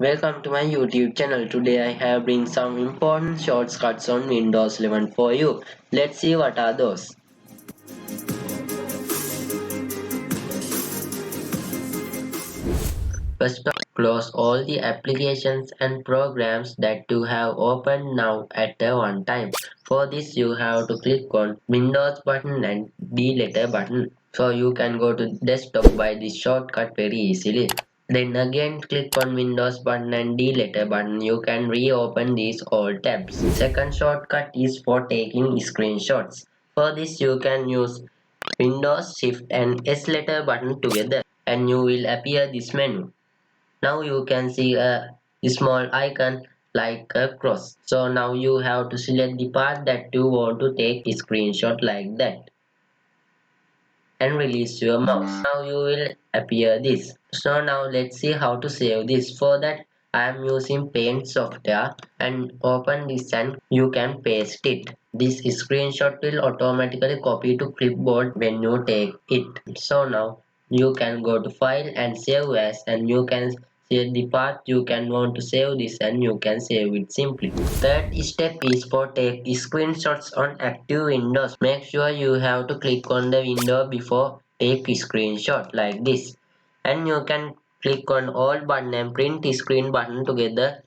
Welcome to my YouTube channel. Today I have bring some important shortcuts on Windows 11 for you. Let's see what are those. First off, close all the applications and programs that you have opened now at a one time. For this you have to click on Windows button and delete button. So you can go to desktop by this shortcut very easily. Then again click on Windows button and delete button. You can reopen these all tabs. Second shortcut is for taking screenshots. For this you can use Windows Shift and S letter button together and you will appear this menu. Now you can see a small icon like a cross. So now you have to select the part that you want to take a screenshot like that and release your mouse. Now you will appear this. So now let's see how to save this. For that I am using Paint software and open this and you can paste it. This screenshot will automatically copy to clipboard when you take it. So now you can go to file and save as and you can see the path you can want to save this and you can save it simply. Third step is for take screenshots on active windows. Make sure you have to click on the window before take screenshot like this. And you can click on all button and print screen button together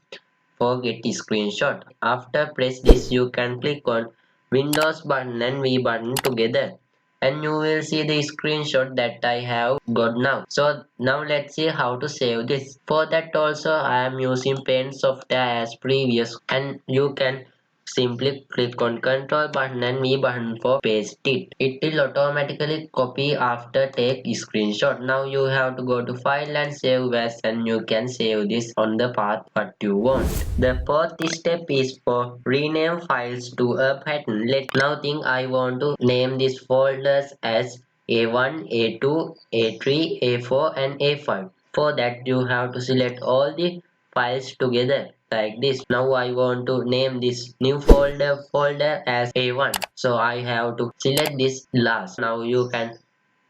for get screenshot. After press this you can click on Windows button and V button together and you will see the screenshot that I have got now. So now let's see how to save this. For that also I am using Paint software as previous and you can simply click on Control button and V button for paste it. It will automatically copy after take screenshot. Now you have to go to file and save as and you can save this on the path what you want. The fourth step is for rename files to a pattern. Let now think I want to name these folders as A1, A2, A3, A4 and A5. For that you have to select all the files together like this. Now I want to name this new folder as A1. So I have to select this last. Now you can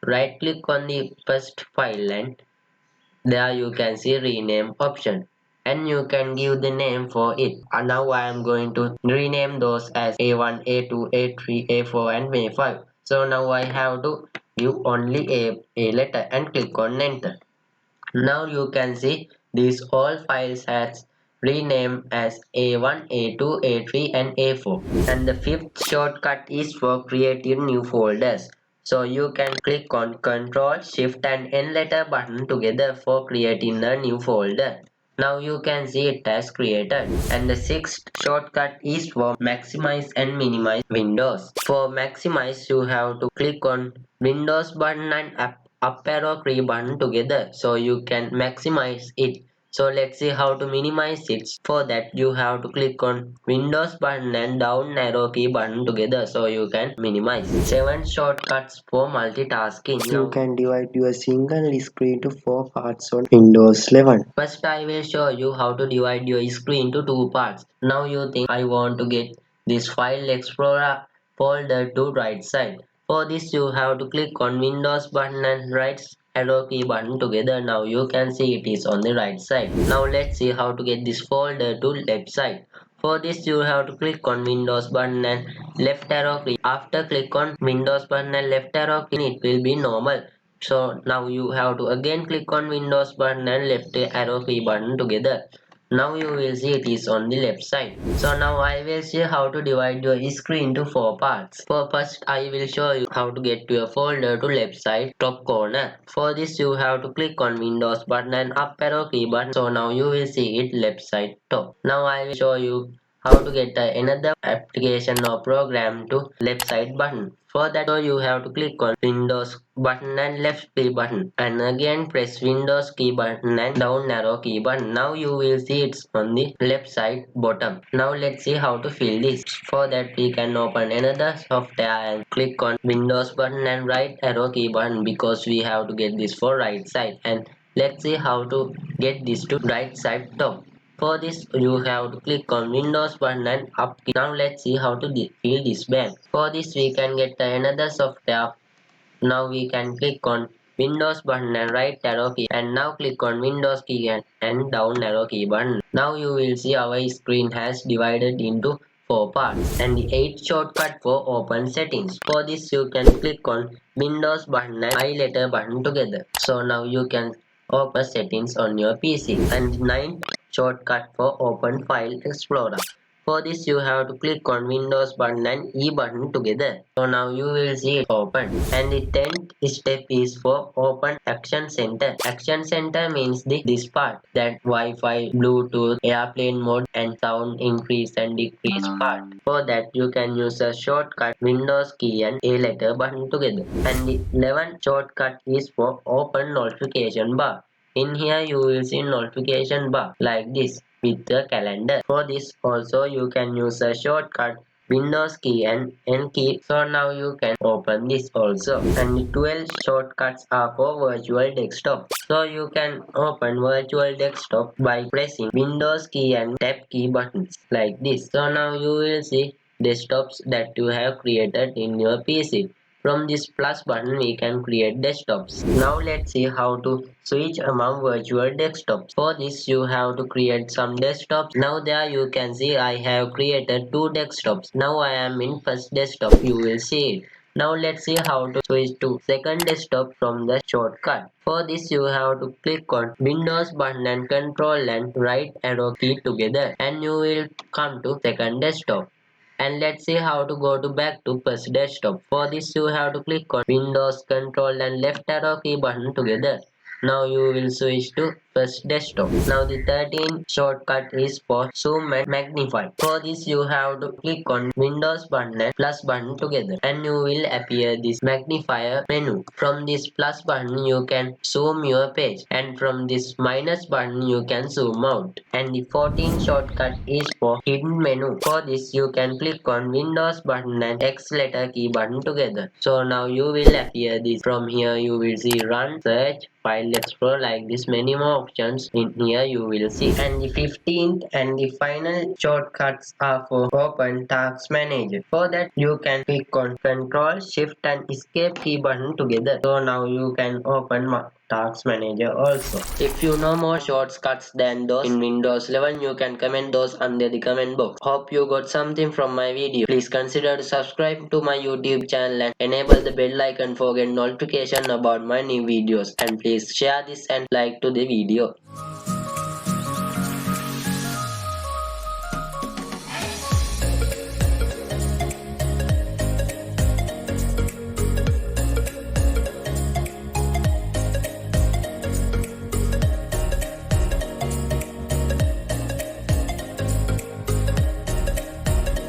right click on the first file and there you can see rename option and you can give the name for it. And now I am going to rename those as A1, A2, A3, A4 and A5. So now I have to give only a letter and click on enter. Now you can see these all files has renamed as A1, A2, A3 and A4. And the fifth shortcut is for creating new folders. So you can click on Ctrl, Shift and N letter button together for creating a new folder. Now you can see it as created. And the sixth shortcut is for maximize and minimize windows. For maximize you have to click on Windows button and up arrow key button together so you can maximize it. So let's see how to minimize it. For that you have to click on Windows button and down arrow key button together so you can minimize. 7 shortcuts for multitasking. You can divide your single screen to 4 parts on Windows 11. First I will show you how to divide your screen to 2 parts. Now you think I want to get this file explorer folder to right side. For this you have to click on Windows button and right arrow key button together. Now you can see it is on the right side. Now let's see how to get this folder to left side. For this you have to click on Windows button and left arrow key. After click on Windows button and left arrow key it will be normal. So now you have to again click on Windows button and left arrow key button together. Now you will see it is on the left side. So now I will show how to divide your screen to 4 parts. For first I will show you how to get to your folder to left side top corner. For this you have to click on Windows button and up arrow key button. So now you will see it left side top. Now I will show you how to get another application or program to left side button. For that you have to click on Windows button and left key button and again press Windows key button and down arrow key button. Now you will see it's on the left side bottom. Now let's see how to fill this. For that we can open another software and click on Windows button and right arrow key button because we have to get this for right side and let's see how to get this to right side top. For this you have to click on Windows button and up key. Now let's see how to fill this bag. For this we can get another software. Now we can click on Windows button and right arrow key, and now click on Windows key and down arrow key button. Now you will see our screen has divided into 4 parts and the 8 shortcut for open settings. For this you can click on Windows button and I letter button together. So now you can open settings on your PC and 9 shortcut for open file explorer. For this you have to click on Windows button and E button together. So now you will see it open. And the 10th step is for open Action Center. Action Center means this part, that Wi-Fi, Bluetooth, airplane mode and sound increase and decrease part. For that you can use a shortcut Windows key and A letter button together. And the 11th shortcut is for open notification bar. In here you will see notification bar like this with the calendar. For this also you can use a shortcut Windows key and N key. So now you can open this also. And 12 shortcuts are for virtual desktop. So you can open virtual desktop by pressing Windows key and tab key buttons like this. So now you will see desktops that you have created in your PC. From this plus button we can create desktops. Now let's see how to switch among virtual desktops. For this you have to create some desktops. Now there you can see I have created 2 desktops. Now I am in first desktop, you will see it. Now let's see how to switch to second desktop from the shortcut. For this you have to click on Windows button and Control and right arrow key together and you will come to second desktop. And let's see how to go to back to first desktop. For this you have to click on Windows Control and left arrow key button together. Now you will switch to first desktop. Now the 13th shortcut is for zoom and magnify. For this you have to click on Windows button and plus button together and you will appear this magnifier menu. From this plus button you can zoom your page and from this minus button you can zoom out. And the 14th shortcut is for hidden menu. For this you can click on Windows button and X letter key button together. So now you will appear this. From here you will see run, search, file explorer, like this many more options in here you will see. And the 15th and the final shortcuts are for open task manager. For that you can click on Control Shift and Escape key button together. So now you can open task manager also. If you know more shortcuts than those in Windows 11 you can comment those under the comment box. Hope you got something from my video. Please consider to subscribe to my YouTube channel and enable the bell icon for get notification about my new videos, and please share this and like to the video.